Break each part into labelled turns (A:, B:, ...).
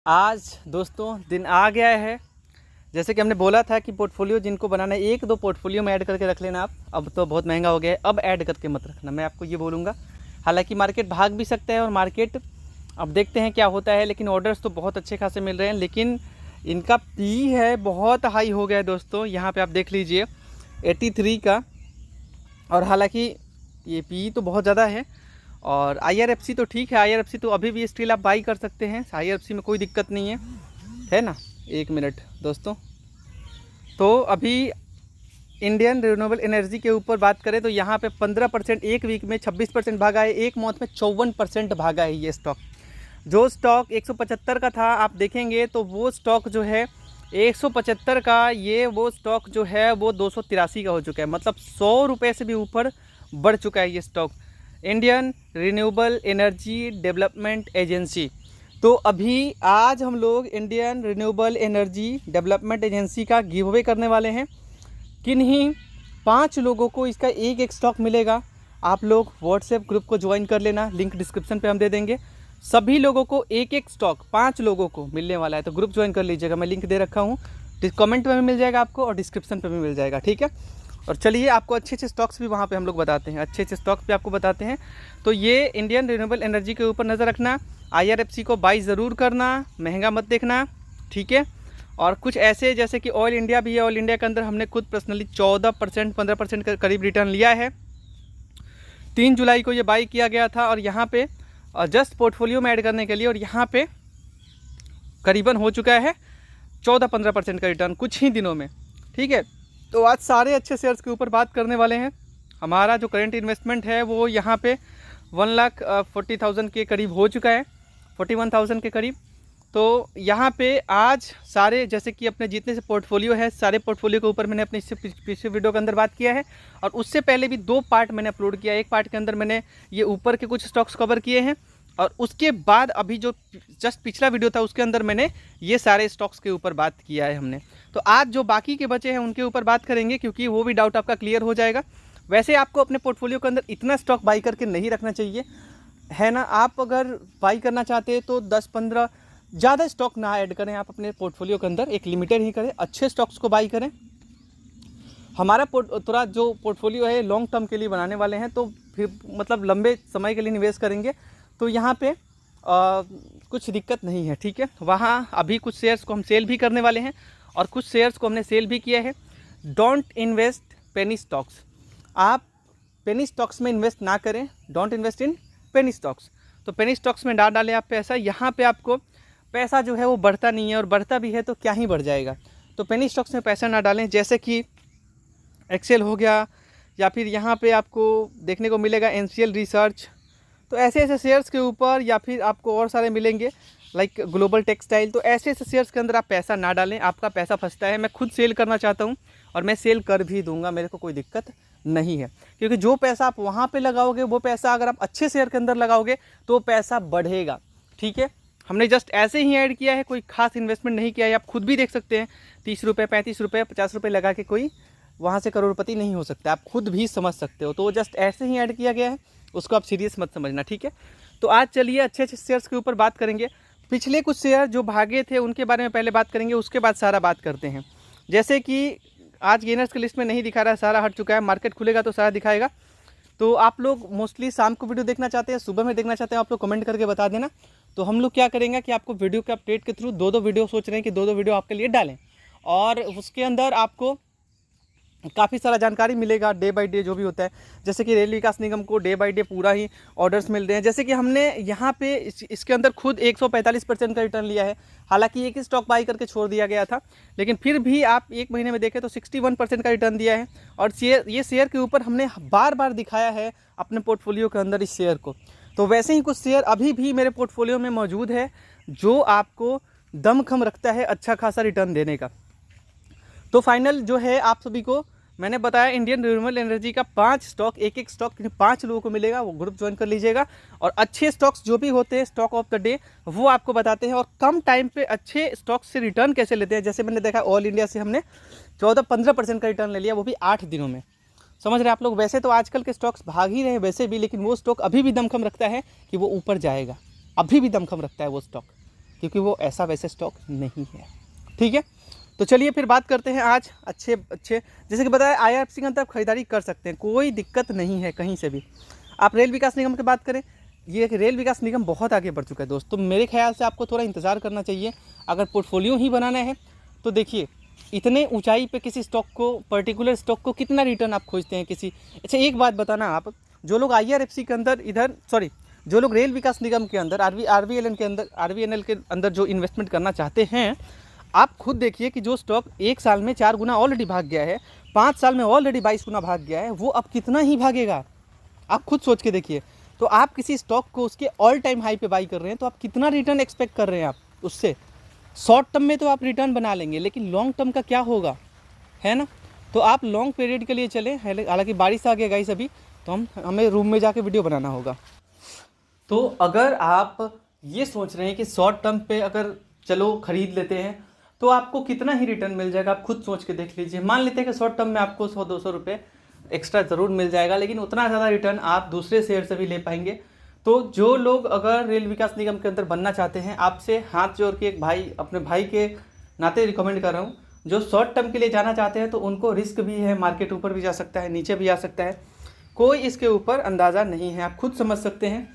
A: आज दोस्तों दिन आ गया है। जैसे कि हमने बोला था कि पोर्टफोलियो जिनको बनाना है, एक दो पोर्टफोलियो में ऐड करके रख लेना आप। अब तो बहुत महंगा हो गया है, अब ऐड करके मत रखना, मैं आपको ये बोलूँगा। हालांकि मार्केट भाग भी सकता है और मार्केट अब देखते हैं क्या होता है, लेकिन ऑर्डर्स तो बहुत अच्छे खासे मिल रहे हैं। लेकिन इनका पी है बहुत हाई हो गया है दोस्तों। यहाँ पर आप देख लीजिए 83 का, और हालाँकि ये पी तो बहुत ज़्यादा है। और IRFC तो ठीक है, IRFC तो अभी भी स्टिल आप बाई कर सकते हैं, IRFC में कोई दिक्कत नहीं है ना। एक मिनट दोस्तों, तो अभी इंडियन रिन्यूएबल एनर्जी के ऊपर बात करें तो यहाँ पे 15%, एक वीक में 26% भागा है, एक मंथ में 54% भागा है ये स्टॉक। जो स्टॉक 175 का था, आप देखेंगे तो वो स्टॉक जो है 175 का, ये वो स्टॉक जो है वो 283 का हो चुका है। मतलब 100 रुपये से भी ऊपर बढ़ चुका है ये stock. Indian renewable energy development agency, तो अभी आज हम लोग Indian renewable energy development agency का गिव अवे करने वाले हैं। किन्हीं 5 लोगों को इसका एक एक स्टॉक मिलेगा। आप लोग व्हाट्सएप ग्रुप को ज्वाइन कर लेना, लिंक डिस्क्रिप्शन पे हम दे देंगे। सभी लोगों को एक एक स्टॉक 5 लोगों को मिलने वाला है, तो ग्रुप ज्वाइन कर लीजिएगा। मैं लिंक दे रखा हूँ, कमेंट में भी मिल जाएगा आपको और डिस्क्रिप्शन पे भी मिल जाएगा, ठीक है। और चलिए आपको अच्छे अच्छे स्टॉक्स भी वहाँ पे हम लोग बताते हैं, अच्छे अच्छे स्टॉक्स भी आपको बताते हैं। तो ये इंडियन रिन्यूएबल एनर्जी के ऊपर नज़र रखना, IRFC को बाई ज़रूर करना, महंगा मत देखना, ठीक है। और कुछ ऐसे जैसे कि ऑयल इंडिया भी है, ऑयल इंडिया के अंदर हमने खुद पर्सनली 14% 15% के करीब रिटर्न लिया है। 3 जुलाई को ये बाई किया गया था और यहाँ पे जस्ट पोर्टफोलियो में ऐड करने के लिए, और यहाँ पे करीबन हो चुका है 14-15% का रिटर्न कुछ ही दिनों में, ठीक है। तो आज सारे अच्छे शेयर्स के ऊपर बात करने वाले हैं। हमारा जो करंट इन्वेस्टमेंट है वो यहाँ पे 1,40,000 के करीब हो चुका है, 41,000 के करीब। तो यहाँ पे आज सारे जैसे कि अपने जितने से पोर्टफोलियो है, सारे पोर्टफोलियो के ऊपर मैंने अपने इससे पिछले वीडियो के अंदर बात किया है। और उससे पहले भी 2 पार्ट मैंने अपलोड किया। एक पार्ट के अंदर मैंने ये ऊपर के कुछ स्टॉक्स कवर किए हैं, और उसके बाद अभी जो जस्ट पिछला वीडियो था उसके अंदर मैंने ये सारे स्टॉक्स के ऊपर बात किया है हमने। तो आज जो बाकी के बचे हैं उनके ऊपर बात करेंगे, क्योंकि वो भी डाउट आपका क्लियर हो जाएगा। वैसे आपको अपने पोर्टफोलियो के अंदर इतना स्टॉक बाई करके नहीं रखना चाहिए, है ना। आप अगर बाई करना चाहते हैं तो 10-15 ज़्यादा स्टॉक ना ऐड करें आप अपने पोर्टफोलियो के अंदर, एक लिमिटेड ही करें, अच्छे स्टॉक्स को बाई करें। हमारा थोड़ा जो पोर्टफोलियो है लॉन्ग टर्म के लिए बनाने वाले हैं, तो फिर मतलब लंबे समय के लिए निवेश करेंगे, तो यहाँ पे कुछ दिक्कत नहीं है, ठीक है। वहाँ अभी कुछ शेयर्स को हम सेल भी करने वाले हैं और कुछ शेयर्स को हमने सेल भी किया है। डोंट इन्वेस्ट पेनी स्टॉक्स, आप पेनी स्टॉक्स में इन्वेस्ट ना करें, don't invest in penny stocks. तो पेनी स्टॉक्स में ना डालें आप पैसा, यहाँ पे आपको पैसा जो है वो बढ़ता नहीं है, और बढ़ता भी है तो क्या ही बढ़ जाएगा। तो पेनी स्टॉक्स में पैसा ना डालें, जैसे कि एक्सेल हो गया, या फिर यहाँ पे आपको देखने को मिलेगा NCL रिसर्च। तो ऐसे ऐसे शेयर्स के ऊपर, या फिर आपको और सारे मिलेंगे लाइक ग्लोबल टेक्सटाइल। तो ऐसे ऐसे शेयर्स के अंदर आप पैसा ना डालें, आपका पैसा फंसता है। मैं खुद सेल करना चाहता हूं और मैं सेल कर भी दूंगा, मेरे को कोई दिक्कत नहीं है। क्योंकि जो पैसा आप वहां पे लगाओगे, वो पैसा अगर आप अच्छे शेयर के अंदर लगाओगे तो पैसा बढ़ेगा, ठीक है। हमने जस्ट ऐसे ही ऐड किया है, कोई खास इन्वेस्टमेंट नहीं किया है। आप खुद भी देख सकते हैं, 30 रुपये 35 रुपये 50 रुपये लगा के कोई वहाँ से करोड़पति नहीं हो सकता, आप खुद भी समझ सकते हो। तो वो जस्ट ऐसे ही ऐड किया गया है, उसको आप सीरियस मत समझना, ठीक है। तो आज चलिए अच्छे अच्छे शेयर्स के ऊपर बात करेंगे। पिछले कुछ शेयर जो भागे थे उनके बारे में पहले बात करेंगे, उसके बाद सारा बात करते हैं। जैसे कि आज गेनर्स की लिस्ट में नहीं दिखा रहा है, सारा हट चुका है। मार्केट खुलेगा तो सारा दिखाएगा। तो आप लोग मोस्टली शाम को वीडियो देखना चाहते हैं, सुबह में देखना चाहते हैं, आप लोग कमेंट करके बता देना। तो हम लोग क्या करेंगे कि आपको वीडियो के अपडेट के थ्रू 2-2 वीडियो सोच रहे हैं कि 2-2 वीडियो आपके लिए डालें, और उसके अंदर आपको काफ़ी सारा जानकारी मिलेगा डे बाय डे जो भी होता है। जैसे कि रेल विकास निगम को डे बाय डे पूरा ही ऑर्डर्स मिल रहे हैं। जैसे कि हमने यहाँ पे इसके अंदर खुद 145% का रिटर्न लिया है। हालांकि एक ही स्टॉक बाई करके छोड़ दिया गया था, लेकिन फिर भी आप 1 महीने में देखें तो 61% का रिटर्न दिया है। और ये शेयर के ऊपर हमने बार बार दिखाया है अपने पोर्टफोलियो के अंदर इस शेयर को। तो वैसे ही कुछ शेयर अभी भी मेरे पोर्टफोलियो में मौजूद है, जो आपको दमखम रखता है अच्छा खासा रिटर्न देने का। तो फाइनल जो है आप सभी को मैंने बताया, इंडियन रिन्यूएबल एनर्जी का 5 स्टॉक, एक एक स्टॉक 5 लोगों को मिलेगा, वो ग्रुप ज्वाइन कर लीजिएगा। और अच्छे स्टॉक्स जो भी होते हैं, स्टॉक ऑफ द डे, वो आपको बताते हैं। और कम टाइम पे अच्छे स्टॉक्स से रिटर्न कैसे लेते हैं, जैसे मैंने देखा ऑल इंडिया से हमने 14-15% का रिटर्न ले लिया, वो भी 8 दिनों में। समझ रहे हैं आप लोग। वैसे तो आजकल के स्टॉक्स भाग ही रहे हैं वैसे भी, लेकिन वो स्टॉक अभी भी दमखम रखता है कि वो ऊपर जाएगा, अभी भी दमखम रखता है वो स्टॉक, क्योंकि वो ऐसा वैसे स्टॉक नहीं है। ठीक है, तो चलिए फिर बात करते हैं आज अच्छे जैसे कि बताया IRFC के अंदर आप खरीदारी कर सकते हैं, कोई दिक्कत नहीं है कहीं से भी। आप रेल विकास निगम की बात करें, ये रेल विकास निगम बहुत आगे बढ़ चुका है दोस्तों, मेरे ख्याल से आपको थोड़ा इंतज़ार करना चाहिए। अगर पोर्टफोलियो ही बनाना है तो देखिए इतने ऊंचाई पे किसी स्टॉक को, पर्टिकुलर स्टॉक को कितना रिटर्न आप खोजते हैं किसी। अच्छा एक बात बताना, आप जो लोग IRFC के अंदर जो लोग रेल विकास निगम के अंदर RVNL के अंदर जो इन्वेस्टमेंट करना चाहते हैं, आप खुद देखिए कि जो स्टॉक 1 साल में 4 गुना ऑलरेडी भाग गया है, 5 साल में ऑलरेडी 22 गुना भाग गया है, वो अब कितना ही भागेगा आप खुद सोच के देखिए। तो आप किसी स्टॉक को उसके ऑल टाइम हाई पे बाई कर रहे हैं तो आप कितना रिटर्न एक्सपेक्ट कर रहे हैं आप उससे। शॉर्ट टर्म में तो आप रिटर्न बना लेंगे, लेकिन लॉन्ग टर्म का क्या होगा, है ना। तो आप लॉन्ग पीरियड के लिए चलें। हालांकि बारिश आ गया गाइस अभी, तो हमें रूम में जाके वीडियो बनाना होगा। तो अगर आप ये सोच रहे हैं कि शॉर्ट टर्म पे अगर चलो खरीद लेते हैं तो आपको कितना ही रिटर्न मिल जाएगा, आप खुद सोच के देख लीजिए। मान लेते हैं कि शॉर्ट टर्म में आपको 100-200 रुपये एक्स्ट्रा ज़रूर मिल जाएगा, लेकिन उतना ज़्यादा रिटर्न आप दूसरे शेयर से भी ले पाएंगे। तो जो लोग अगर रेल विकास निगम के अंदर बनना चाहते हैं, आपसे हाथ जोड़ के एक भाई, अपने भाई के नाते रिकमेंड कर रहा हूँ, जो शॉर्ट टर्म के लिए जाना चाहते हैं तो उनको रिस्क भी है, मार्केट ऊपर भी जा सकता है, नीचे भी आ सकता है, कोई इसके ऊपर अंदाज़ा नहीं है, आप खुद समझ सकते हैं।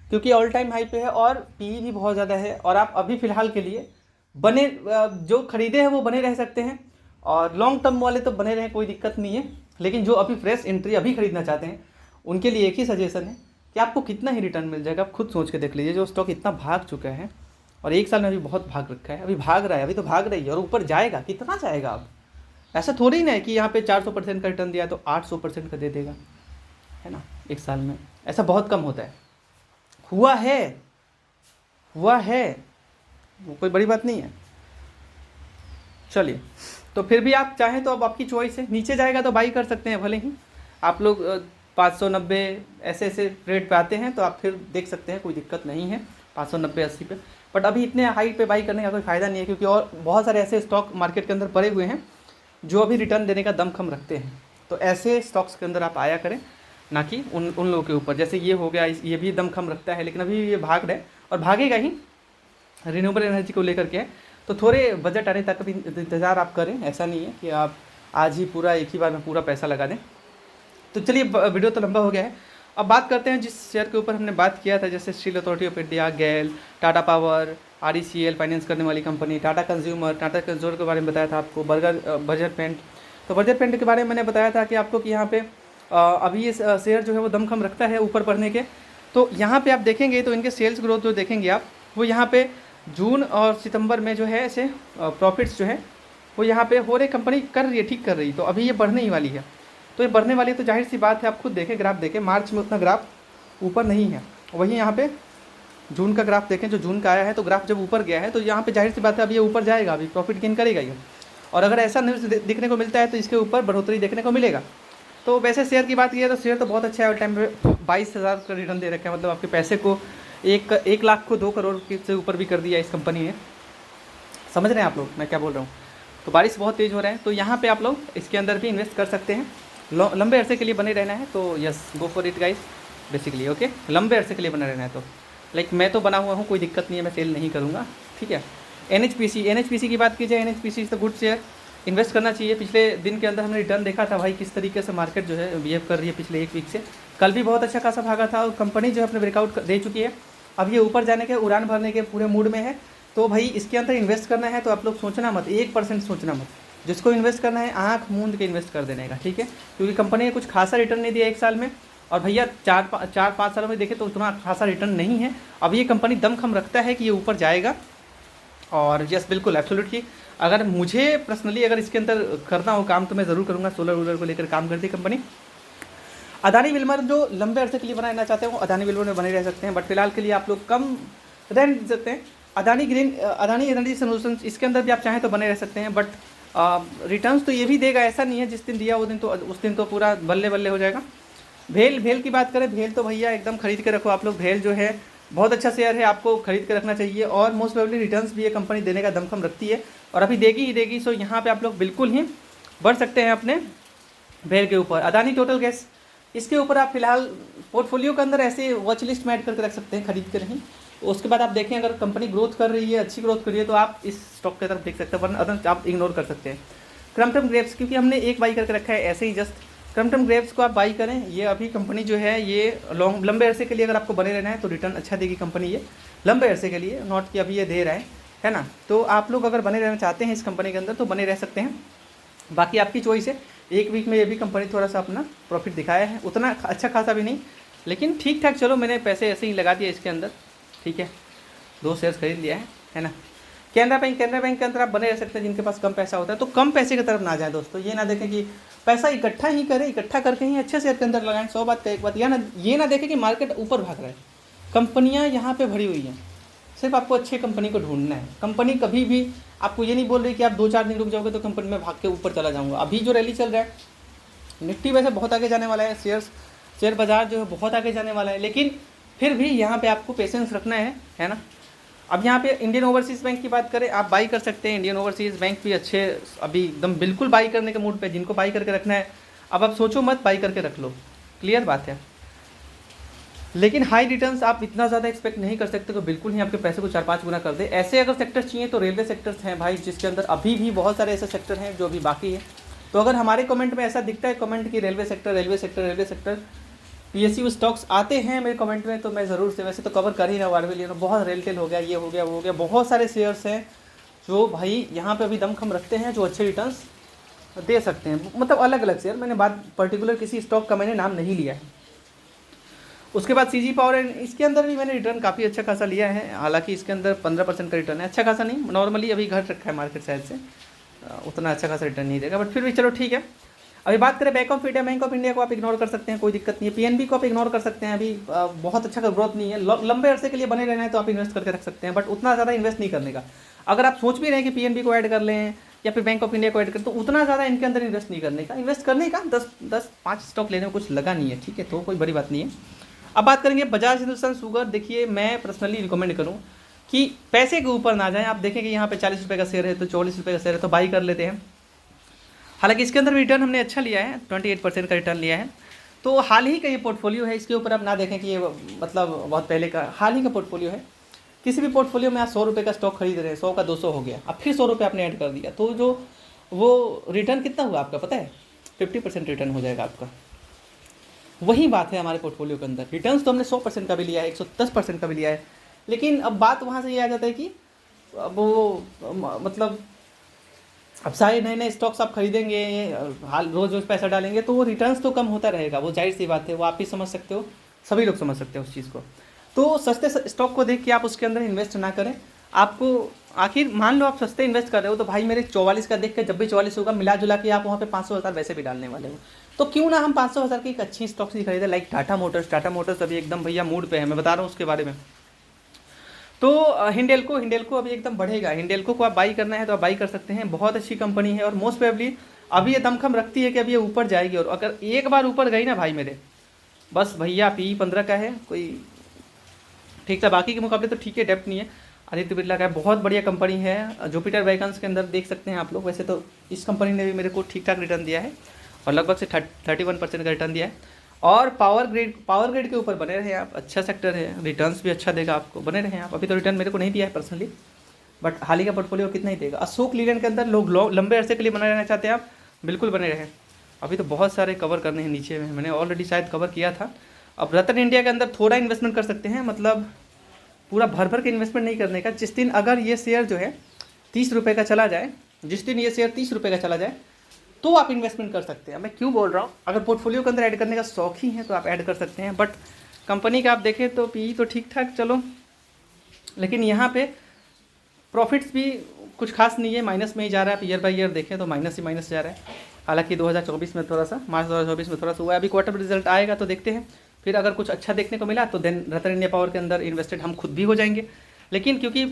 A: क्योंकि ऑल टाइम हाई पे है और PE भी बहुत ज़्यादा है, और आप अभी फ़िलहाल के लिए बने, जो खरीदे हैं वो बने रह सकते हैं, और लॉन्ग टर्म वाले तो बने रहें, कोई दिक्कत नहीं है। लेकिन जो अभी फ्रेश एंट्री अभी खरीदना चाहते हैं उनके लिए एक ही सजेशन है कि आपको कितना ही रिटर्न मिल जाएगा, आप खुद सोच के देख लीजिए। जो स्टॉक इतना भाग चुका है और 1 साल में अभी बहुत भाग रखा है, अभी भाग रहा है, अभी तो भाग रही है और ऊपर जाएगा, कितना जाएगा अब। ऐसा थोड़ी ना है कि यहाँ पे 400% का रिटर्न दिया तो 800% का दे देगा, है ना। 1 साल में ऐसा बहुत कम होता है। हुआ है, वो कोई बड़ी बात नहीं है। चलिए, तो फिर भी आप चाहें तो अब आपकी चॉइस है, नीचे जाएगा तो बाई कर सकते हैं, भले ही आप लोग 590 ऐसे रेट पे आते हैं तो आप फिर देख सकते हैं, कोई दिक्कत नहीं है 590-80 पे। बट अभी इतने हाई पे बाई करने का कोई फ़ायदा नहीं है, क्योंकि और बहुत सारे ऐसे स्टॉक मार्केट के अंदर पड़े हुए हैं जो अभी रिटर्न देने का दमखम रखते हैं। तो ऐसे स्टॉक्स के अंदर आप आया करें, ना कि उन लोगों के ऊपर। जैसे ये हो गया, ये भी दमखम रखता है, लेकिन अभी ये भाग रहा है और भागेगा ही, रिन्यूएबल एनर्जी को लेकर के। तो थोड़े बजट आने तक भी इंतज़ार आप करें, ऐसा नहीं है कि आप आज ही पूरा एक ही बार में पूरा पैसा लगा दें। तो चलिए, वीडियो तो लंबा हो गया है, अब बात करते हैं जिस शेयर के ऊपर हमने बात किया था, जैसे Steel Authority of India, GAIL, Tata Power, RECL finance करने वाली कंपनी, टाटा कंज्यूमर के बारे में बताया था आपको, बर्जर पेंट। तो बर्जर पेंट के बारे में मैंने बताया था कि आपको कि यहाँ पे अभी ये शेयर जो है वो दमखम रखता है ऊपर बढ़ने के। तो यहाँ पे आप देखेंगे तो इनके सेल्स ग्रोथ जो देखेंगे आप, वो यहाँ पे जून और सितंबर में जो है ऐसे प्रॉफिट्स जो है वो यहाँ पे हो रहे, कंपनी कर रही है, ठीक कर रही। तो अभी ये बढ़ने ही वाली है, तो ये बढ़ने वाली है, तो जाहिर सी बात है, आप खुद देखें, ग्राफ देखें, मार्च में उतना ग्राफ ऊपर नहीं है, वहीं यहाँ पे जून का ग्राफ देखें, जो जून का आया है, तो ग्राफ जब ऊपर गया है तो यहाँ पे जाहिर सी बात है अभी ये ऊपर जाएगा, अभी प्रॉफिट गेन करेगा ये। और अगर ऐसा न्यूज़ दिखने को मिलता है तो इसके ऊपर बढ़ोतरी देखने को मिलेगा। तो वैसे शेयर की बात की है तो शेयर तो बहुत अच्छा है, और टाइम पे 22,000 का रिटर्न दे रखा है, मतलब आपके पैसे को 1 लाख को 2 करोड़ से ऊपर भी कर दिया इस कंपनी ने। समझ रहे हैं आप लोग मैं क्या बोल रहा हूँ। तो बारिश बहुत तेज़ हो रहा है, तो यहाँ पे आप लोग इसके अंदर भी इन्वेस्ट कर सकते हैं। लंबे अरसे के लिए बने रहना है तो yes, go for it guys, basically okay. लंबे अरसे के लिए बना रहना है तो लाइक मैं तो बना हुआ हूँ, कोई दिक्कत नहीं है, मैं सेल नहीं करूँगा, ठीक है। NHPC की बात की जाए, NHPC is the good share, invest करना चाहिए। पिछले दिन के अंदर हमने रिटर्न देखा था भाई, किस तरीके से मार्केट जो है बिहेव कर रही है पिछले 1 वीक से। कल भी बहुत अच्छा खासा भागा था, और कंपनी जो है अपने ब्रेकआउट दे चुकी है, अब ये ऊपर जाने के, उड़ान भरने के पूरे मूड में है। तो भाई इसके अंदर इन्वेस्ट करना है तो आप लोग सोचना मत, 1% सोचना मत, जिसको इन्वेस्ट करना है आँख मूंद के इन्वेस्ट कर देने का, ठीक है। क्योंकि कंपनी ने कुछ खासा रिटर्न नहीं दिया 1 साल में, और भैया 4-5 सालों में देखें तो उतना खासा रिटर्न नहीं है। अब ये कंपनी दमखम रखता है कि ये ऊपर जाएगा, और यस बिल्कुल एब्सोल्युटली, अगर मुझे पर्सनली अगर इसके अंदर करना हो काम तो मैं ज़रूर करूँगा। सोलर वूलर को लेकर काम करती है कंपनी। अदानी विल्मर जो लंबे अरसे के लिए बनाना चाहते हैं वो अदानी विल्मर में बने रह सकते हैं, बट फिलहाल के लिए आप लोग कम रेंट दे सकते हैं। अदानी एनर्जी सोल्यूशंस, इसके अंदर भी आप चाहें तो बने रह सकते हैं, बट रिटर्न्स तो ये भी देगा, ऐसा नहीं है जिस दिन दिया उस दिन तो पूरा बल्ले बल्ले हो जाएगा। भेल की बात करें, भेल तो भैया एकदम खरीद के रखो आप लोग। भेल जो है बहुत अच्छा शेयर है, आपको खरीद के रखना चाहिए, और मोस्ट प्रोबेबली रिटर्न्स भी ये कंपनी देने का दमखम रखती है, और अभी देगी ही देगी। सो यहाँ पे आप लोग बिल्कुल ही बढ़ सकते हैं अपने भेल के ऊपर। अदानी टोटल गैस, इसके ऊपर आप फिलहाल पोर्टफोलियो के अंदर ऐसे वॉच लिस्ट में ऐड करके रख सकते हैं, खरीद के नहीं। उसके बाद आप देखें अगर कंपनी ग्रोथ कर रही है, अच्छी ग्रोथ कर रही है, तो आप इस स्टॉक की तरफ देख सकते हैं, वरना अदर आप इग्नोर कर सकते हैं। क्रम्पटन ग्रेप्स, क्योंकि हमने एक बाई करके रखा है ऐसे ही जस्ट, क्रम्पटन ग्रेप्स को आप बाई करें। ये अभी कंपनी जो है ये लंबे अरसे के लिए अगर आपको बने रहना है तो रिटर्न अच्छा देगी कंपनी, ये लंबे अरसे के लिए, नॉट कि अभी ये दे रहा है ना। तो आप लोग अगर बने रहना चाहते हैं इस कंपनी के अंदर तो बने रह सकते हैं, बाकी आपकी चॉइस है। एक वीक में ये भी कंपनी थोड़ा सा अपना प्रॉफिट दिखाया है, उतना अच्छा खासा भी नहीं, लेकिन ठीक ठाक। चलो मैंने पैसे ऐसे ही लगा दिए इसके अंदर, ठीक है, 2 शेयर्स खरीद लिया है ना। कैनरा बैंक के अंदर आप बने रह सकते हैं जिनके पास कम पैसा होता है। तो कम पैसे की तरफ ना जाए दोस्तों, ये ना देखें कि पैसा इकट्ठा ही करें, इकट्ठा करके ही अच्छे शेयर के अंदर लगाएं। 100 बात का एक बात, ये ना देखें कि मार्केट ऊपर भाग रहा है। कंपनियां यहाँ पे भरी हुई हैं, सिर्फ आपको अच्छी कंपनी को ढूंढना है। कंपनी कभी भी आपको ये नहीं बोल रही कि आप 2-4 दिन रुक जाओगे तो कंपनी में भाग के ऊपर चला जाऊँगा। अभी जो रैली चल रहा है, निफ्टी वैसे बहुत आगे जाने वाला है, शेयर बाजार जो है बहुत आगे जाने वाला है, लेकिन फिर भी यहाँ पे आपको पेशेंस रखना है ना। अब यहाँ पे इंडियन ओवरसीज़ बैंक की बात करें, आप बाई कर सकते हैं। इंडियन ओवरसीज़ बैंक भी अच्छे, अभी एकदम बिल्कुल बाई करने के मूड पे, जिनको बाई करके रखना है अब आप सोचो मत, बाई करके रख लो, क्लियर बात है। लेकिन हाई रिटर्न्स आप इतना ज़्यादा एक्सपेक्ट नहीं कर सकते कि बिल्कुल ही आपके पैसे को 4-5 गुना कर दे। ऐसे अगर सेक्टर्स चाहिए तो रेलवे सेक्टर्स हैं भाई, जिसके अंदर अभी भी बहुत सारे ऐसे सेक्टर हैं जो अभी बाकी है। तो अगर हमारे कमेंट में ऐसा दिखता है कमेंट कि रेलवे सेक्टर PSU स्टॉक्स आते हैं मेरे कमेंट में, तो मैं ज़रूर से, वैसे तो कवर कर ही रहा हूँ आरबीएल, बहुत रेलटेल हो गया, ये हो गया, वो हो गया, बहुत सारे शेयर्स हैं जो भाई यहाँ पे अभी दमखम रखते हैं, जो अच्छे रिटर्न्स दे सकते हैं। मतलब अलग अलग शेयर, मैंने बात पर्टिकुलर किसी स्टॉक का मैंने नाम नहीं लिया है। उसके बाद CG पावर एंड, इसके अंदर भी मैंने रिटर्न काफ़ी अच्छा खासा लिया है, हालांकि इसके अंदर 15% का रिटर्न है, अच्छा खासा नहीं, नॉर्मली अभी घट रखा है मार्केट साइड से, उतना अच्छा खासा रिटर्न नहीं देगा, बट फिर भी चलो ठीक है। अभी बात करें बैंक ऑफ इंडिया को आप इग्नोर कर सकते हैं, कोई दिक्कत नहीं है। PNB को आप इग्नोर कर सकते हैं, अभी बहुत अच्छा ग्रोथ नहीं है, लंबे अरसे के लिए बने रहना है तो आप इन्वेस्ट करके रख सकते हैं, बट उतना ज़्यादा इन्वेस्ट नहीं करने का। अगर आप सोच भी रहे हैं कि PNB को ऐड कर लें या फिर बैंक ऑफ इंडिया को ऐड करें, तो उतना ज़्यादा इनके अंदर इन्वेस्ट नहीं करने का, इन्वेस्ट करने का 10-5 स्टॉक लेने में कुछ लगा नहीं है, ठीक है, तो कोई बड़ी बात नहीं है। अब बात करेंगे बजाज हिंदुस्तान शुगर। देखिए मैं पर्सनली रिकमेंड करूँ कि पैसे के ऊपर ना जाएँ। आप देखें कि यहाँ पे 40 रुपये का शेयर है तो 44 रुपये का शेयर है तो बाई कर लेते हैं। हालांकि इसके अंदर रिटर्न हमने अच्छा लिया है, 28% का रिटर्न लिया है। तो हाल ही का ये पोर्टफोलियो है, इसके ऊपर आप ना देखें कि ये मतलब बहुत पहले का, हाल ही का पोर्टफोलियो है। किसी भी पोर्टफोलियो में आप 100 रुपये का स्टॉक खरीद रहे हैं, 100 का 200 हो गया, अब फिर 100 रुपये आपने ऐड कर दिया, तो जो वो रिटर्न कितना हुआ आपका पता है? 50% रिटर्न हो जाएगा आपका। वही बात है हमारे पोर्टफोलियो के अंदर, रिटर्न्स तो हमने 100% का भी लिया है, 110% का भी लिया है, लेकिन अब बात वहाँ से ये आ जाता है कि वो मतलब अब सारे नए नए स्टॉक्स आप खरीदेंगे, हाल रोज़ पैसा डालेंगे, तो वो रिटर्न्स तो कम होता रहेगा, वो जाहिर सी बात है, वो आप भी समझ सकते हो, सभी लोग समझ सकते हैं उस चीज़ को। तो सस्ते स्टॉक को देख के आप उसके अंदर इन्वेस्ट ना करें। आपको आखिर मान लो आप सस्ते इन्वेस्ट कर रहे हो, तो भाई मेरे 44 का देख के जब भी 44 होगा मिला जुला के आप वहाँ पे 500,000 वैसे भी डालने वाले हो, तो क्यों ना हम 500,000 की एक अच्छी स्टॉक्स ही खरीदें, लाइक टाटा मोटर्स अभी एकदम भैया मूड पे है, मैं बता रहा हूँ उसके बारे में। तो हिंडेल्को अभी एकदम बढ़ेगा, हिंडेल्को को आप बाई करना है तो आप बाई कर सकते हैं, बहुत अच्छी कंपनी है और मोस्ट प्रोबेबली अभी ये दमखम रखती है कि अभी ये ऊपर जाएगी, और अगर एक बार ऊपर गई ना भाई मेरे, बस भैया PE 15 का है, कोई ठीक था, बाकी के मुकाबले तो ठीक है, डेप्थ नहीं है। आदित्य बिरला का है, बहुत बढ़िया कंपनी है। जुपिटर वैगन्स के अंदर देख सकते हैं आप लोग, वैसे तो इस कंपनी ने भी मेरे को ठीक ठाक रिटर्न दिया है और लगभग से 31% का रिटर्न दिया है। और पावर ग्रिड के ऊपर बने रहे आप, अच्छा सेक्टर है, रिटर्न्स भी अच्छा देगा आपको, बने रहे आप। अभी तो रिटर्न मेरे को नहीं दिया है पर्सनली, बट हाल ही का पोर्टफोलियो कितना ही देगा। अशोक लीलैंड के अंदर लोग लंबे अरसे के लिए बने रहना चाहते हैं आप, बिल्कुल बने रहें। अभी तो बहुत सारे कवर करने हैं नीचे में, मैंने ऑलरेडी शायद कवर किया था। अब रतन इंडिया के अंदर थोड़ा इन्वेस्टमेंट कर सकते हैं, मतलब पूरा भर के इन्वेस्टमेंट नहीं करने का। जिस दिन अगर ये शेयर जो है 30 रुपये का चला जाए, जिस दिन ये शेयर 30 रुपये का चला जाए, तो आप इन्वेस्टमेंट कर सकते हैं। मैं क्यों बोल रहा हूँ, अगर पोर्टफोलियो के अंदर ऐड करने का शौक ही है तो आप ऐड कर सकते हैं, बट कंपनी का आप देखें तो PE तो ठीक ठाक चलो, लेकिन यहाँ पे प्रॉफिट्स भी कुछ खास नहीं है, माइनस में ही जा रहा है। आप ईयर बाई ईयर देखें तो माइनस ही माइनस जा रहा है। हालांकि 2024 में थोड़ा सा, मार्च 2024 में थोड़ा सा हुआ है। अभी क्वार्टर रिजल्ट आएगा तो देखते हैं, फिर अगर कुछ अच्छा देखने को मिला तो देन रतन इंडिया पावर के अंदर इन्वेस्टेड हम खुद भी हो जाएंगे। लेकिन क्योंकि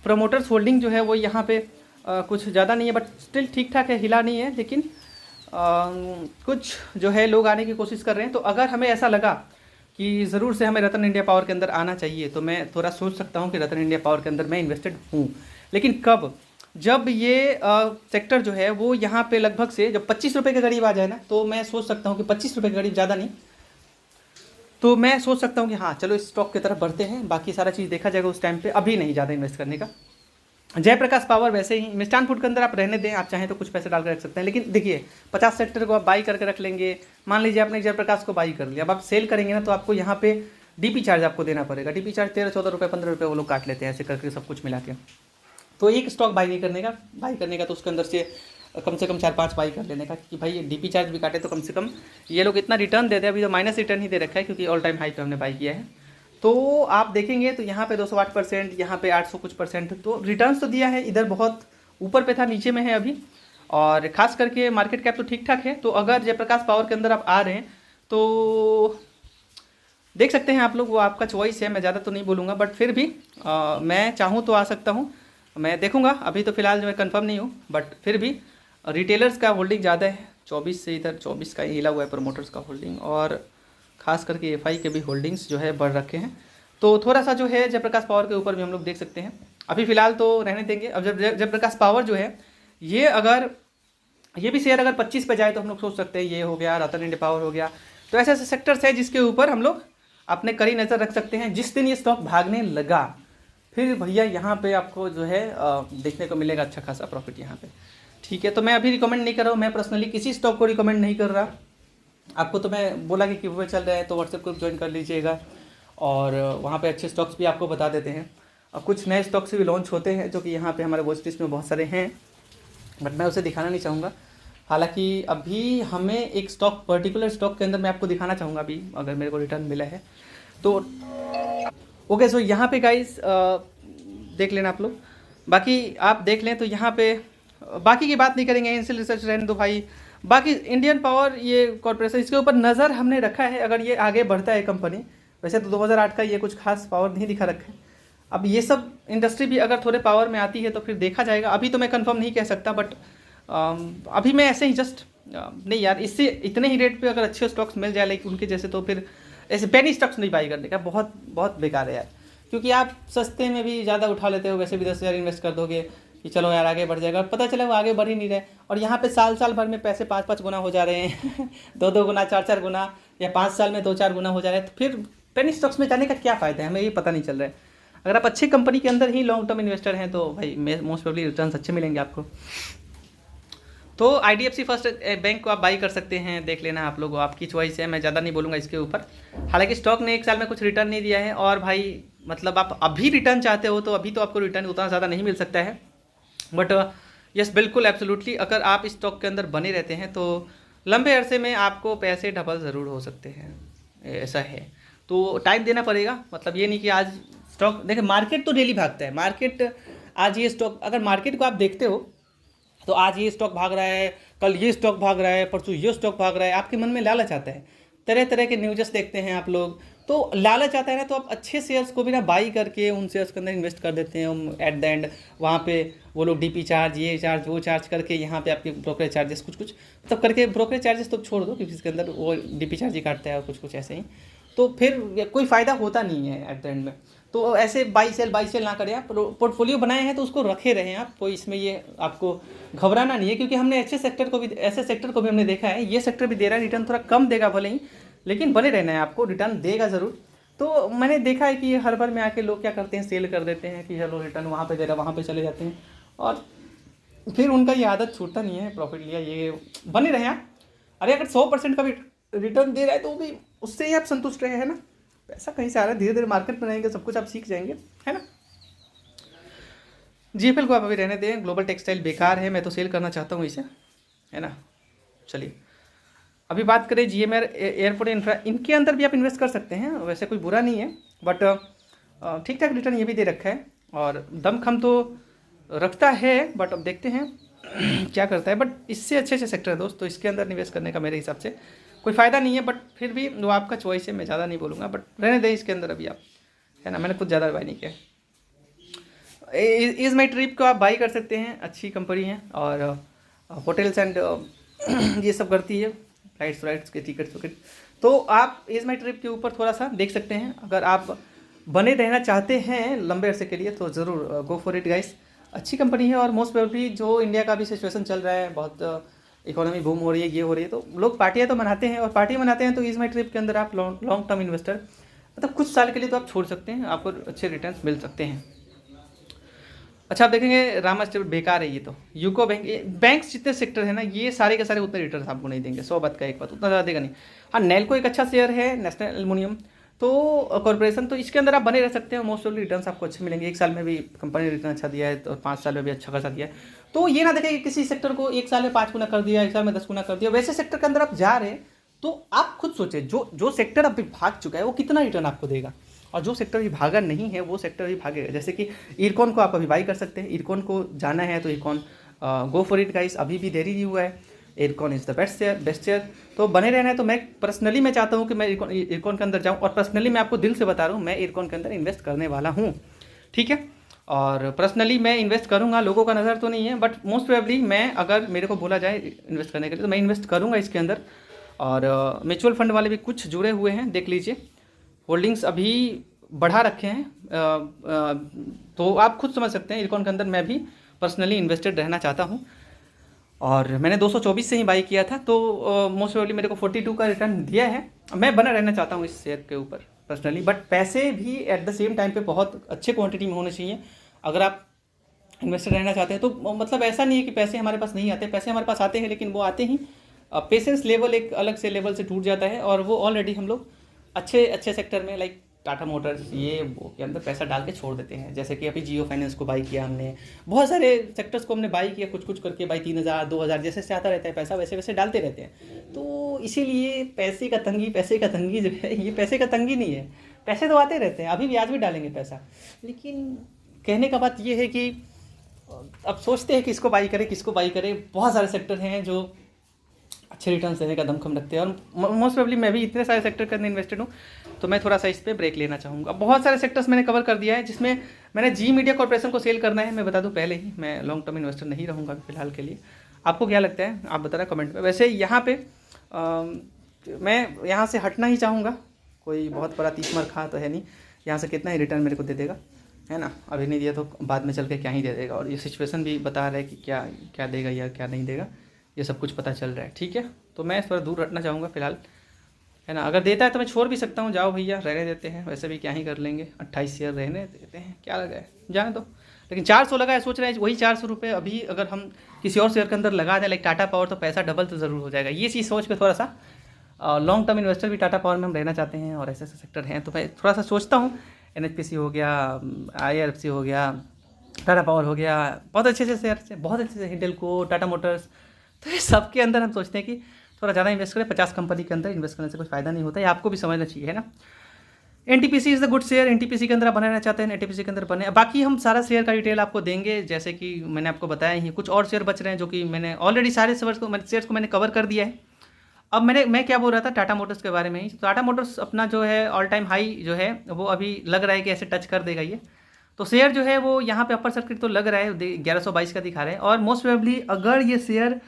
A: प्रमोटर्स होल्डिंग जो है वो यहाँ पे कुछ ज़्यादा नहीं है, बट स्टिल ठीक ठाक है, हिला नहीं है, लेकिन कुछ जो है लोग आने की कोशिश कर रहे हैं। तो अगर हमें ऐसा लगा कि ज़रूर से हमें रतन इंडिया पावर के अंदर आना चाहिए, तो मैं थोड़ा सोच सकता हूँ कि रतन इंडिया पावर के अंदर मैं इन्वेस्टेड हूँ। लेकिन कब, जब ये सेक्टर जो है वो यहाँ पे लगभग से जब 25 रुपये के करीब आ जाए ना, तो मैं सोच सकता हूँ कि 25 रुपये के करीब, ज़्यादा नहीं, तो मैं सोच सकता हूँ कि हाँ चलो इस स्टॉक की तरफ बढ़ते हैं, बाकी सारा चीज़ देखा जाएगा उस टाइम पे, अभी नहीं ज़्यादा इन्वेस्ट करने का। जयप्रकाश पावर वैसे ही मिष्ठान फूड के अंदर आप रहने दें, आप चाहें तो कुछ पैसे डाल कर रख सकते हैं, लेकिन देखिए 50 सेक्टर को आप बाई करके रख लेंगे। मान लीजिए आपने जयप्रकाश को बाई कर लिया, अब आप सेल करेंगे ना तो आपको यहाँ पे डीपी चार्ज आपको देना पड़ेगा। डीपी चार्ज 13-14 रुपये 15 रुपये वो लोग काट लेते हैं, ऐसे करके सब कुछ मिला के। तो एक स्टॉक बाई नहीं करने का, बाई करने का तो उसके अंदर से कम 4-5 बाई कर लेने का, कि भाई डीपी चार्ज भी काटे तो कम से कम ये लोग इतना रिटर्न देते हैं। अभी तो माइनस रिटर्न ही दे रखा है क्योंकि ऑल टाइम हाई पे हमने बाई किया है। तो आप देखेंगे तो यहाँ पे 208%, यहाँ पे 800 कुछ %, तो रिटर्न्स तो दिया है। इधर बहुत ऊपर पे था, नीचे में है अभी, और खास करके मार्केट कैप तो ठीक ठाक है। तो अगर जयप्रकाश पावर के अंदर आप आ रहे हैं तो देख सकते हैं आप लोग, वो आपका चॉइस है, मैं ज़्यादा तो नहीं बोलूँगा, बट फिर भी मैं चाहूँ तो आ सकता हूँ, मैं देखूँगा। अभी तो फिलहाल जो है कंफर्म नहीं हूँ, बट फिर भी रिटेलर्स का होल्डिंग ज़्यादा है, 24 से इधर 24 का ही हिला हुआ है प्रमोटर्स का होल्डिंग, और खास करके एफआई के भी होल्डिंग्स जो है बढ़ रखे हैं। तो थोड़ा सा जो है जयप्रकाश पावर के ऊपर भी हम लोग देख सकते हैं। अभी फ़िलहाल तो रहने देंगे। अब जब जयप्रकाश पावर जो है ये अगर ये भी शेयर अगर 25 पे जाए तो हम लोग सोच सकते हैं ये हो गया, रतन इंडिया पावर हो गया। तो ऐसे ऐसे सेक्टर्स है जिसके ऊपर हम लोग अपने कड़ी नज़र रख सकते हैं। जिस दिन ये स्टॉक भागने लगा फिर भैया यहाँ पे आपको जो है देखने को मिलेगा अच्छा खासा प्रॉफिट यहाँ पे, ठीक है। तो मैं अभी रिकमेंड नहीं कर रहा हूँ, मैं पर्सनली किसी स्टॉक को रिकमेंड नहीं कर रहा आपको। तो मैं बोला कि वो चल रहा है तो व्हाट्सएप ग्रुप ज्वाइन कर लीजिएगा, और वहाँ पे अच्छे स्टॉक्स भी आपको बता देते हैं। और कुछ नए स्टॉक्स भी लॉन्च होते हैं जो कि यहाँ पे हमारे वॉच लिस्ट में बहुत सारे हैं, बट मैं उसे दिखाना नहीं चाहूँगा। हालांकि अभी हमें एक स्टॉक, पर्टिकुलर स्टॉक के अंदर मैं आपको दिखाना चाहूँगा अभी, अगर मेरे को रिटर्न मिला है तो। ओके, सो यहाँ पे गाइस देख लेना आप लोग, बाकी आप देख लें। तो यहाँ पे बाकी की बात नहीं करेंगे, इनिशियल रिसर्च रहने दो भाई। बाकी इंडियन पावर ये कॉर्पोरेशन, इसके ऊपर नज़र हमने रखा है, अगर ये आगे बढ़ता है कंपनी। वैसे तो 2008 का ये कुछ खास पावर नहीं दिखा रखा है। अब ये सब इंडस्ट्री भी अगर थोड़े पावर में आती है तो फिर देखा जाएगा। अभी तो मैं कंफर्म नहीं कह सकता, बट अभी मैं ऐसे ही जस्ट नहीं यार, इससे इतने ही रेट पे अगर अच्छे स्टॉक्स मिल जाए लाइक उनके जैसे, तो फिर ऐसे पेनी स्टॉक्स नहीं बाई करने का, बहुत बहुत बेकार है यार। क्योंकि आप सस्ते में भी ज़्यादा उठा लेते हो, वैसे भी 10,000 इन्वेस्ट कर दोगे कि चलो यार आगे बढ़ जाएगा, पता चला वो आगे बढ़ ही नहीं रहे। और यहाँ पे साल भर में पैसे 5-5 गुना हो जा रहे हैं 2-2 गुना 4-4 गुना, या 5 साल में 2-4 गुना हो जा रहे हैं। तो फिर पेनी स्टॉक्स में जाने का क्या फ़ायदा है, हमें ये पता नहीं चल रहा है। अगर आप अच्छी कंपनी के अंदर ही लॉन्ग टर्म इन्वेस्टर हैं तो भाई मोस्ट प्रोबेबली रिटर्न्स अच्छे मिलेंगे आपको। तो IDFC फर्स्ट बैंक को आप बाई कर सकते हैं, देख लेना आप लोग, आपकी चॉइस है, मैं ज़्यादा नहीं बोलूँगा इसके ऊपर। हालांकि स्टॉक ने 1 साल में कुछ रिटर्न नहीं दिया है, और भाई मतलब आप अभी रिटर्न चाहते हो तो अभी तो आपको रिटर्न उतना ज़्यादा नहीं मिल सकता है, बट यस बिल्कुल एब्सोल्युटली अगर आप इस स्टॉक के अंदर बने रहते हैं तो लंबे अरसे में आपको पैसे डबल ज़रूर हो सकते हैं, ऐसा है। तो टाइम देना पड़ेगा, मतलब ये नहीं कि आज स्टॉक देखिए, मार्केट तो डेली भागता है। मार्केट आज ये स्टॉक, अगर मार्केट को आप देखते हो तो आज ये स्टॉक भाग रहा है, कल ये स्टॉक भाग रहा है, परसों ये स्टॉक भाग रहा है, आपके मन में लालच आता है, तरह तरह के न्यूज़ देखते हैं आप लोग, तो लालच आता है ना, तो आप अच्छे शेयर्स को भी ना बाई करके उन शेयर्स के अंदर इन्वेस्ट कर देते हैं। एट द एंड वहाँ पे वो लोग डीपी चार्ज, ये चार्ज, वो चार्ज करके यहाँ पे आपके ब्रोकरेज चार्जेस कुछ तब करके, ब्रोकरेज चार्जेस तो छोड़ दो क्योंकि इसके अंदर वो डीपी चार्ज ही काटता है और कुछ ऐसे ही, तो फिर कोई फ़ायदा होता नहीं है एट द एंड में। तो ऐसे बाई सेल ना करें आप, पोर्टफोलियो बनाए हैं तो उसको रखे रहें आप, कोई इसमें ये आपको घबराना नहीं है। क्योंकि हमने ऐसे सेक्टर को भी हमने देखा है, ये सेक्टर भी दे रहा है रिटर्न, थोड़ा कम देगा भले ही, लेकिन बने रहना है आपको, रिटर्न देगा ज़रूर। तो मैंने देखा है कि हर बार में आके लोग क्या करते हैं, सेल कर देते हैं कि चलो रिटर्न वहाँ पे दे रहा, वहाँ पे चले जाते हैं, और फिर उनका ये आदत छूटता नहीं है। प्रॉफिट लिया, ये बने रहे आप। अरे अगर 100% का भी रिटर्न दे रहा है तो भी उससे ही आप संतुष्ट रहे, है ना। पैसा कहीं से आ रहा है, धीरे धीरे मार्केट में रहेंगे, सब कुछ आप सीख जाएंगे, है ना। GFL को आप अभी रहने दें, ग्लोबल टेक्सटाइल बेकार है, मैं तो सेल करना चाहता हूँ इसे, है ना। चलिए अभी बात करें GMR एयरपोर्ट इंफ्रा, इनके अंदर भी आप इन्वेस्ट कर सकते हैं, वैसे कोई बुरा नहीं है, बट ठीक ठाक रिटर्न ये भी दे रखा है, और दमखम तो रखता है, बट अब देखते हैं क्या करता है। बट इससे अच्छे सेक्टर है दोस्त, तो इसके अंदर निवेश करने का मेरे हिसाब से कोई फ़ायदा नहीं है, बट फिर भी वो आपका चॉइस है, मैं ज़्यादा नहीं बोलूँगा, बट रहने दें इसके अंदर अभी आप, है ना। मैंने कुछ ज़्यादा बाई नहीं किया। इज़ माई ट्रिप को आप बाई कर सकते हैं, अच्छी कंपनी है, और होटल्स एंड ये सब करती है, फ्लाइट्स के टिकट्स विकेट। तो आप इज़ माई ट्रिप के ऊपर थोड़ा सा देख सकते हैं, अगर आप बने रहना चाहते हैं लंबे अरसे के लिए तो ज़रूर गो फॉर इट गाइस। अच्छी कंपनी है, और मोस्ट प्रोबेबली जो इंडिया का भी सिचुएशन चल रहा है, बहुत इकोनॉमी बूम हो रही है, ये हो रही है, तो लोग पार्टियाँ तो मनाते हैं, और पार्टी मनाते हैं तो इज माई ट्रिप के अंदर आप लॉन्ग टर्म इन्वेस्टर मतलब कुछ साल के लिए तो आप छोड़ सकते हैं, आपको अच्छे रिटर्न्स मिल सकते हैं। अच्छा, आप देखेंगे रामा स्टेट बेकार है ये तो, यूको बैंक, बैंक्स जितने सेक्टर है ना, ये सारे के सारे उतने रिटर्न आपको नहीं देंगे, 100 बात का एक बात, उतना ज़्यादा देगा नहीं। हाँ, नेल्को एक अच्छा शेयर है, नेशनल एल्युमिनियम तो कॉर्पोरेशन, तो इसके अंदर आप बने रह सकते हैं, मोस्ट ऑफ रिटर्न्स आपको अच्छे मिलेंगे। एक साल में भी कंपनी ने रिटर्न अच्छा दिया है, तो 5 साल में भी अच्छा खासा दिया है। तो ये ना देखें कि किसी सेक्टर को एक साल में 5 गुना कर दिया, एक साल में 10 गुना कर दिया, वैसे सेक्टर के अंदर आप जा रहे हैं तो आप खुद सोचें, जो जो सेक्टर अभी भाग चुका है वो कितना रिटर्न आपको देगा, और जो सेक्टर भी भागा नहीं है वो सेक्टर भी भागेगा। जैसे कि इरकॉन को आप अभी बाई कर सकते हैं, इरकॉन को जाना है तो IRCON go for it guys, अभी भी देरी नहीं हुआ है, IRCON is the best share, तो बने रहना है। तो मैं पर्सनली मैं चाहता हूँ कि मैं इरकॉन के अंदर जाऊँ, और पर्सनली मैं आपको दिल से बता रहा हूँ, मैं इरकॉन के अंदर इन्वेस्ट करने वाला हूँ, ठीक है। और पर्सनली मैं इन्वेस्ट करूँगा, लोगों का नज़र तो नहीं है, बट मोस्ट प्रोबेबली मैं, अगर मेरे को बोला जाए इन्वेस्ट करने के लिए, तो मैं इन्वेस्ट करूँगा इसके अंदर। और म्यूचुअल फंड वाले भी कुछ जुड़े हुए हैं, देख लीजिए, होल्डिंग्स अभी बढ़ा रखे हैं, तो आप खुद समझ सकते हैं इरकॉन के अंदर मैं भी पर्सनली इन्वेस्टेड रहना चाहता हूं। और मैंने 224 से ही बाई किया था, तो मोस्ट प्रोबेबली मेरे को 42 का रिटर्न दिया है। मैं बना रहना चाहता हूं इस शेयर के ऊपर पर्सनली, बट पैसे भी एट द सेम टाइम पे बहुत अच्छे क्वांटिटी में होने चाहिए। अगर आप इन्वेस्टर रहना चाहते हैं तो मतलब ऐसा नहीं है कि पैसे हमारे पास नहीं आते, पैसे हमारे पास आते हैं, लेकिन वो आते ही पेशेंस लेवल एक अलग से लेवल से टूट जाता है, और वो ऑलरेडी हम लोग अच्छे अच्छे सेक्टर में, लाइक टाटा मोटर्स ये वो के अंदर पैसा डाल के छोड़ देते हैं। जैसे कि अभी जियो फाइनेंस को बाई किया हमने, बहुत सारे सेक्टर्स को हमने बाई किया, कुछ कुछ करके बाई, 3000 2000 जैसे से आता रहता है पैसा, वैसे वैसे डालते रहते हैं। तो इसीलिए पैसे का तंगी जो है, ये पैसे का तंगी नहीं है, पैसे तो आते रहते हैं, अभी भी आज भी डालेंगे पैसा। लेकिन कहने का बात ये है कि अब सोचते हैं कि किसको बाई करें, किसको बाई करें। बहुत सारे सेक्टर हैं जो अच्छे रिटर्न देने का दमखम रखते हैं, और मोस्ट प्रोबेबली मैं भी इतने सारे सेक्टर के अंदर इन्वेस्टेड हूँ, तो मैं थोड़ा सा इस पर ब्रेक लेना चाहूँगा। बहुत सारे सेक्टर्स मैंने कवर कर दिया है, जिसमें मैंने जी मीडिया कॉर्पोरेशन को सेल करना है। मैं बता दूँ पहले ही, मैं लॉन्ग टर्म इन्वेस्टर नहीं रहूँगा फिलहाल के लिए। आपको क्या लगता है आप बताना कमेंट में। वैसे यहाँ पे मैं यहाँ से हटना ही चाहूँगा, कोई बहुत बड़ा 30 मार खा तो है नहीं, यहाँ से कितना ही रिटर्न मेरे को दे देगा, है ना। अभी नहीं दिया तो बाद में चल के क्या ही दे देगा, और ये सिचुएशन भी बता रहा है कि क्या क्या देगा या क्या नहीं देगा, ये सब कुछ पता चल रहा है, ठीक है। तो मैं थोड़ा दूर हटना चाहूँगा फिलहाल, है ना। अगर देता है तो मैं छोड़ भी सकता हूँ, जाओ भैया रहने देते हैं, वैसे भी क्या ही कर लेंगे, 28 शेयर रहने देते हैं, क्या लगा है जाने दो। लेकिन 400 लगा है, सोच रहे हैं वही 400 रुपये अभी अगर हम किसी और शेयर के अंदर लगा दें, लाइक टाटा पावर, तो पैसा डबल तो ज़रूर हो जाएगा। ये चीज़ सोच के थोड़ा सा लॉन्ग टर्म इन्वेस्टर भी टाटा पावर में हम रहना चाहते हैं, और ऐसे ऐसे सेक्टर हैं, तो मैं थोड़ा सा सोचता हूँ। NHPC हो गया, IRFC हो गया, टाटा पावर हो गया, बहुत अच्छे अच्छे शेयर से, बहुत अच्छे से हिंडल्को, टाटा मोटर्स, तो ये सब के अंदर हम सोचते हैं कि थोड़ा ज़्यादा इन्वेस्ट करें। 50 कंपनी के अंदर इन्वेस्ट करने से कोई फायदा नहीं होता है, आपको भी समझना चाहिए, है ना। NTPC is the good share, NTPC के अंदर आप बनाना चाहते हैं, NTPC के अंदर बने। बाकी हम सारा शेयर का डिटेल आपको देंगे, जैसे कि मैंने आपको बताया ही। कुछ और शेयर बच रहे हैं जो कि मैंने ऑलरेडी सारे शेयर्स को मैंने कवर कर दिया है। अब मैं क्या बोल रहा था टाटा मोटर्स के बारे में ही। टाटा मोटर्स अपना जो है ऑल टाइम हाई जो है, वो अभी लग रहा है कि ऐसे टच कर देगा ये, तो शेयर जो है वो यहाँ पे अपर सर्किट तो लग रहा है, 1122 का दिखा रहा है। और मोस्ट प्रोबेबली अगर ये शेयर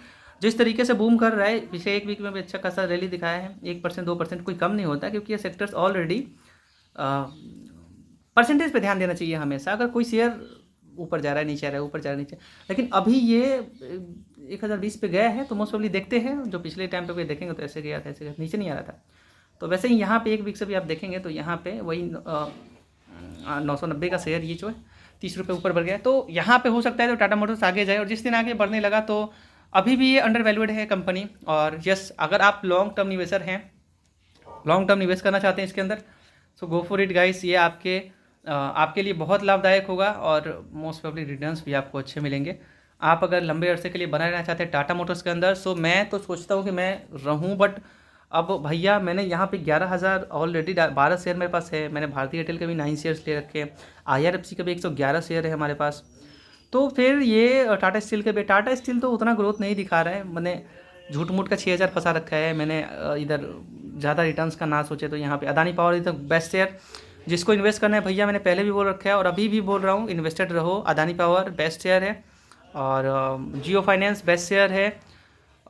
A: जिस तरीके से बूम कर रहा है, पिछले एक वीक में भी अच्छा खासा रैली दिखाया है, 1% 2% कोई कम नहीं होता, क्योंकि ये सेक्टर्स ऑलरेडी परसेंटेज पे ध्यान देना चाहिए हमेशा। अगर कोई शेयर ऊपर जा रहा है, नीचे आ रहा है, ऊपर जा रहा है, नीचे, लेकिन अभी ये 1020 पे गया है, तो मोस्ट प्रोबेबली देखते हैं, जो पिछले टाइम पे कोई देखेंगे तो ऐसे गया था, ऐसे गया, नीचे नहीं आ रहा था। तो वैसे ही यहाँ पे एक वीक से भी आप देखेंगे तो यहाँ पे वही 990 का शेयर ये जो है 30 रुपये ऊपर बढ़ गया। तो यहाँ पे हो सकता है तो टाटा मोटर्स आगे जाए, और जिस दिन आगे बढ़ने लगा तो अभी भी ये अंडर वैल्यूड है कंपनी। और यस, अगर आप लॉन्ग टर्म निवेशर हैं, लॉन्ग टर्म निवेश करना चाहते हैं इसके अंदर, सो गो फॉर इट गाइस। ये आपके लिए बहुत लाभदायक होगा, और मोस्ट प्रोबेबली रिटर्न्स भी आपको अच्छे मिलेंगे। आप अगर लंबे अरसे के लिए बना रहना चाहते हैं टाटा मोटर्स के अंदर, सो मैं तो सोचता हूँ कि मैं रहूँ, बट अब भैया मैंने यहाँ पे 11,000 ऑलरेडी 12 शेयर मेरे पास है। मैंने भारतीय एयरटेल के भी 9 शेयर्स ले रखे हैं, IRFC के भी 111 शेयर है हमारे पास। तो फिर ये टाटा स्टील के भी, टाटा स्टील तो उतना ग्रोथ नहीं दिखा रहा है, मैंने झूठ मूठ का 6000 फंसा रखा है मैंने इधर। ज़्यादा रिटर्न्स का ना सोचे तो यहाँ पे Adani power is the best share, जिसको इन्वेस्ट करना है भैया, मैंने पहले भी बोल रखा है और अभी भी बोल रहा हूँ, इन्वेस्टेड रहो। अदानी पावर बेस्ट शेयर है, और जियो फाइनेंस बेस्ट शेयर है,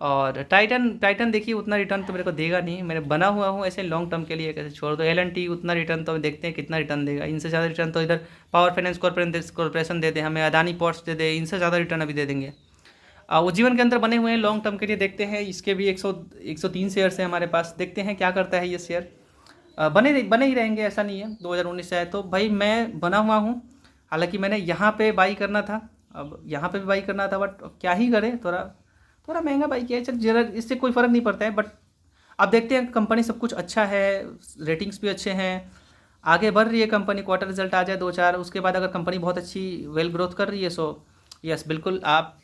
A: और टाइटन देखिए उतना रिटर्न तो मेरे को देगा नहीं, मैंने बना हुआ हूँ ऐसे लॉन्ग टर्म के लिए, कैसे छोड़ दो। L&T उतना रिटर्न तो देखते हैं कितना रिटर्न देगा, इनसे ज़्यादा रिटर्न तो इधर पावर फाइनेंस कॉर्पोरेशन दे दे हमें, अदानी पोर्ट्स दे दे, इनसे ज़्यादा रिटर्न अभी दे देंगे। उज्जीवन के अंदर बने हुए हैं, लॉन्ग टर्म के लिए देखते हैं। इसके भी 103 शेयर्स हैं हमारे पास, देखते हैं क्या करता है ये शेयर। बने ही रहेंगे, ऐसा नहीं है। 2019 से है तो भाई मैं बना हुआ हूँ। हालांकि मैंने यहाँ पे बाई करना था, अब यहाँ पे भी बाई करना था, बट क्या ही करें, थोड़ा थोड़ा महंगा बाई किया है। चल जरा, इससे कोई फ़र्क नहीं पड़ता है, बट अब देखते हैं। कंपनी सब कुछ अच्छा है, रेटिंग्स भी अच्छे हैं, आगे बढ़ रही है कंपनी। क्वार्टर रिजल्ट आ जाए 2-4, उसके बाद अगर कंपनी बहुत अच्छी वेल ग्रोथ कर रही है, सो यस बिल्कुल आप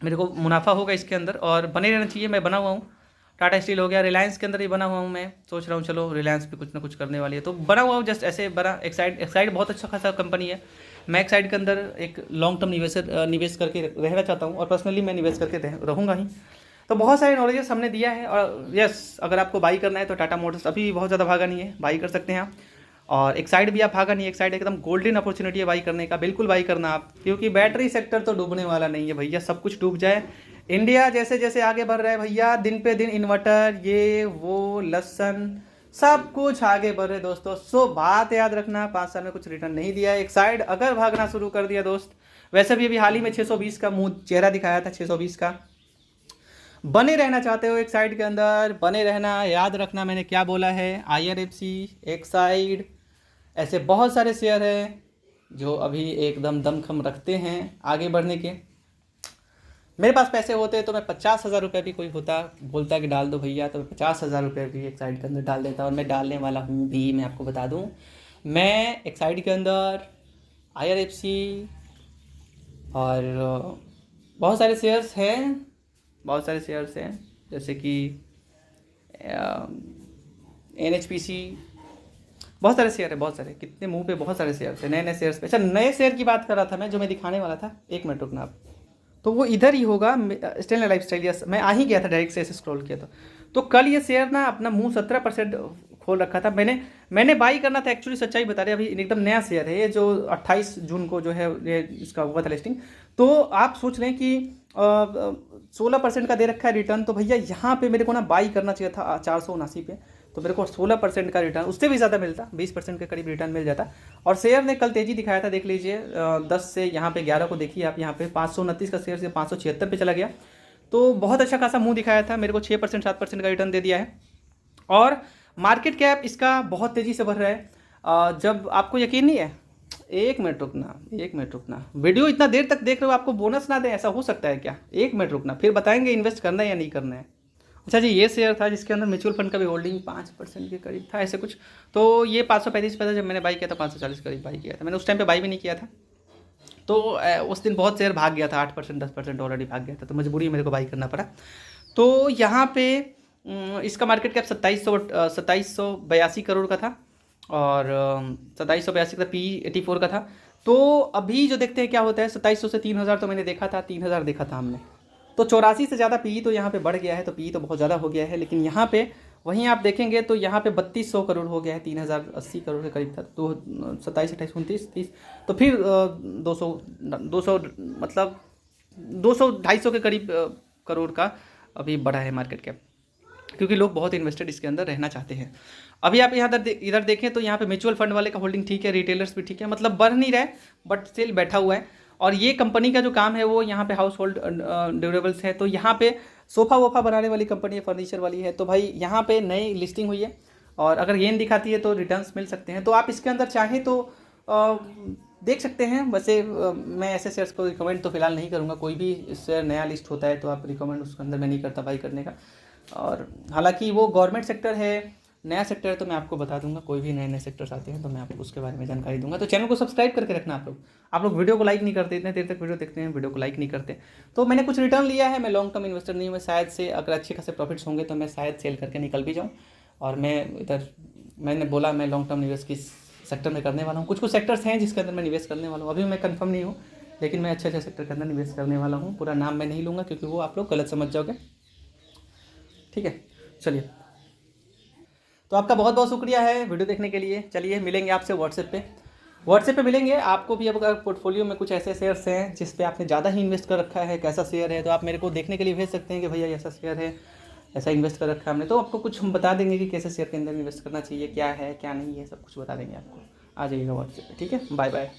A: मेरे को मुनाफा होगा इसके अंदर, और बने रहना चाहिए। मैं बना हुआ हूँ, टाटा स्टील हो गया, रिलायंस के अंदर ही बना हुआ हूँ। मैं सोच रहा हूँ चलो रिलायंस भी कुछ ना कुछ करने वाली है, तो बना हुआ हूँ जस्ट ऐसे बना। एक्साइड बहुत अच्छा खासा कंपनी है। मैं एक्साइड के अंदर एक लॉन्ग टर्म निवेश करके रहना चाहता हूँ, और पर्सनली मैं निवेश करके रहूँगा ही। तो बहुत सारे नॉलेजेस हमने दिया है। और यस, अगर आपको बाई करना है तो टाटा मोटर्स अभी भी बहुत ज़्यादा भागा नहीं है, बाई कर सकते हैं आप। और एक साइड भी आप भागा नहीं है, एक साइड एकदम गोल्डन अपॉर्चुनिटी है बाई करने का, बिल्कुल बाई करना आप, क्योंकि बैटरी सेक्टर तो डूबने वाला नहीं है भैया। सब कुछ डूब जाए, इंडिया जैसे जैसे आगे बढ़ रहा है भैया, दिन पे दिन इन्वर्टर ये वो लसन सब कुछ आगे बढ़ रहे दोस्तों। सो बात याद रखना, 5 साल में कुछ रिटर्न नहीं दिया है। एक साइड अगर भागना शुरू कर दिया दोस्त, वैसे भी अभी हाल ही में 620 का मुंह चेहरा दिखाया था, 620 का। बने रहना चाहते हो एक साइड के अंदर, बने रहना, याद रखना मैंने क्या बोला है। IRFC, एक साइड, ऐसे बहुत सारे शेयर हैं जो अभी एकदम दमखम रखते हैं आगे बढ़ने के। मेरे पास पैसे होते तो मैं 50,000 रुपये भी कोई होता बोलता कि डाल दो भैया, तो मैं 50,000 रुपये भी एक साइड के अंदर डाल देता, और मैं डालने वाला हूँ भी। मैं आपको बता दूँ, मैं एक साइड के अंदर IRFC और बहुत सारे शेयर्स हैं, बहुत सारे शेयर्स हैं, जैसे कि NHPC, बहुत सारे शेयर है, बहुत सारे, कितने मुंह पे बहुत सारे शेयर्स है, नए नए शेयर्स पे। अच्छा, नए शेयर की बात कर रहा था मैं, जो मैं दिखाने वाला था, 1 मिनट रुकना आप। तो वो इधर ही होगा, स्टेनलेस लाइफस्टाइल। यस, मैं आ ही गया था, डायरेक्ट से ऐसे स्क्रॉल किया था। तो कल ये शेयर ना अपना मुंह 17% खोल रखा था। मैंने बाई करना था एक्चुअली, सच्चाई बता रहे, अभी एकदम नया शेयर है ये, जो 28 जून को जो है ये इसका हुआ था लिस्टिंग। तो आप सोच रहे हैं कि 16% का दे रखा है रिटर्न, तो भैया यहाँ पे मेरे को ना बाई करना चाहिए था 479 पे, तो मेरे को 16% का रिटर्न, उससे भी ज़्यादा मिलता, 20% के करीब रिटर्न मिल जाता। और शेयर ने कल तेज़ी दिखाया था, देख लीजिए 10 से यहाँ पे 11 को देखिए आप, यहाँ पे 529 का शेयर से 576 पे चला गया। तो बहुत अच्छा खासा मुंह दिखाया था, मेरे को 6% 7% का रिटर्न दे दिया है। और मार्केट कैप इसका बहुत तेज़ी से बढ़ रहा है। जब आपको यकीन नहीं है, 1 मिनट रुकना, 1 मिनट रुकना, वीडियो इतना देर तक देख रहे हो, आपको बोनस ना दें, ऐसा हो सकता है क्या? 1 मिनट रुकना, फिर बताएंगे इन्वेस्ट करना है या नहीं करना है। अच्छा जी, ये शेयर था जिसके अंदर म्यूचुअल फंड का भी होल्डिंग 5% के करीब था, ऐसे कुछ। तो ये 535 पैसा जब मैंने बाई किया था, 540 करीब बाई किया था मैंने, उस टाइम पे बाई भी नहीं किया था। तो उस दिन बहुत शेयर भाग गया था, 8% 10% ऑलरेडी भाग गया था, तो मजबूरी मेरे को बाई करना पड़ा। तो यहाँ पे इसका मार्केट कैप 2782 करोड़ का था, और 2782 का P/E 84 का था। तो अभी जो देखते हैं क्या होता है, 2700 से 3000 तो मैंने देखा था, 3000 देखा था हमने, तो 84 से ज़्यादा PE तो यहाँ पे बढ़ गया है, तो PE तो बहुत ज़्यादा हो गया है। लेकिन यहाँ पे वहीं आप देखेंगे तो यहाँ पे 3200 करोड़ हो गया है, 3080 करोड़ के करीब था, तो 27 28 29 30, तो फिर 200 मतलब 200-250 के करीब करोड़ का अभी बढ़ा है मार्केट कैप, क्योंकि लोग बहुत इन्वेस्टेड इसके अंदर रहना चाहते हैं। अभी आप यहाँ इधर देखें तो यहाँ पे म्यूचुअल फंड वाले का होल्डिंग ठीक है, रिटेलर्स भी ठीक है, मतलब बढ़ नहीं रहा है, बट स्टिल बैठा हुआ है। और ये कंपनी का जो काम है वो यहाँ पे हाउस होल्ड ड्यूरेबल्स है, तो यहाँ पे सोफ़ा वोफ़ा बनाने वाली कंपनी है, फर्नीचर वाली है। तो भाई यहाँ पे नई लिस्टिंग हुई है, और अगर गेन दिखाती है तो रिटर्न्स मिल सकते हैं। तो आप इसके अंदर चाहें तो देख सकते हैं। वैसे मैं ऐसे शेयर्स को रिकमेंड तो फिलहाल नहीं करूँगा, कोई भी शेयर नया लिस्ट होता है तो आप रिकमेंड उसके अंदर मैं नहीं करता बाई करने का। और हालांकि वो गवर्नमेंट सेक्टर है, नया सेक्टर है, तो मैं आपको बता दूंगा, कोई भी नए नए सेक्टर्स आते हैं तो मैं आपको उसके बारे में जानकारी दूंगा। तो चैनल को सब्सक्राइब करके रखना आप लोग वीडियो को लाइक नहीं करते, इतने देर तक वीडियो देखते हैं, वीडियो को लाइक नहीं करते। तो मैंने कुछ रिटर्न लिया है, मैं लॉन्ग टर्म इन्वेस्टर नहीं हूँ, मैं शायद से अगर अच्छे खासे प्रॉफिट्स होंगे तो मैं शायद सेल करके निकल भी जाऊँ। और मैं इधर मैंने बोला मैं लॉन्ग टर्म निवेश किस सेक्टर में करने वाला हूँ, कुछ सेक्टर्स हैं जिसके अंदर मैं निवेश करने वाला हूँ, अभी मैं कंफर्म नहीं हूँ, लेकिन मैं अच्छे सेक्टर के अंदर निवेश करने वाला हूँ। पूरा नाम मैं नहीं लूँगा क्योंकि वो आप लोग गलत समझ जाओगे, ठीक है। चलिए, तो आपका बहुत बहुत शुक्रिया है वीडियो देखने के लिए। चलिए मिलेंगे आपसे व्हाट्सएप पे मिलेंगे। आपको भी अगर पोर्टफोलियो में कुछ ऐसे शेयर्स हैं जिस पे आपने ज़्यादा ही इन्वेस्ट कर रखा है, कैसा शेयर है, तो आप मेरे को देखने के लिए भेज सकते हैं कि भैया ऐसा शेयर है, ऐसा इन्वेस्ट कर रखा है हमने, तो आपको कुछ हम बता देंगे कि कैसे शेयर के अंदर इन्वेस्ट करना चाहिए, क्या है क्या नहीं है, सब कुछ बता देंगे आपको। आ जाइएगा व्हाट्सएप पे, ठीक है। Bye bye.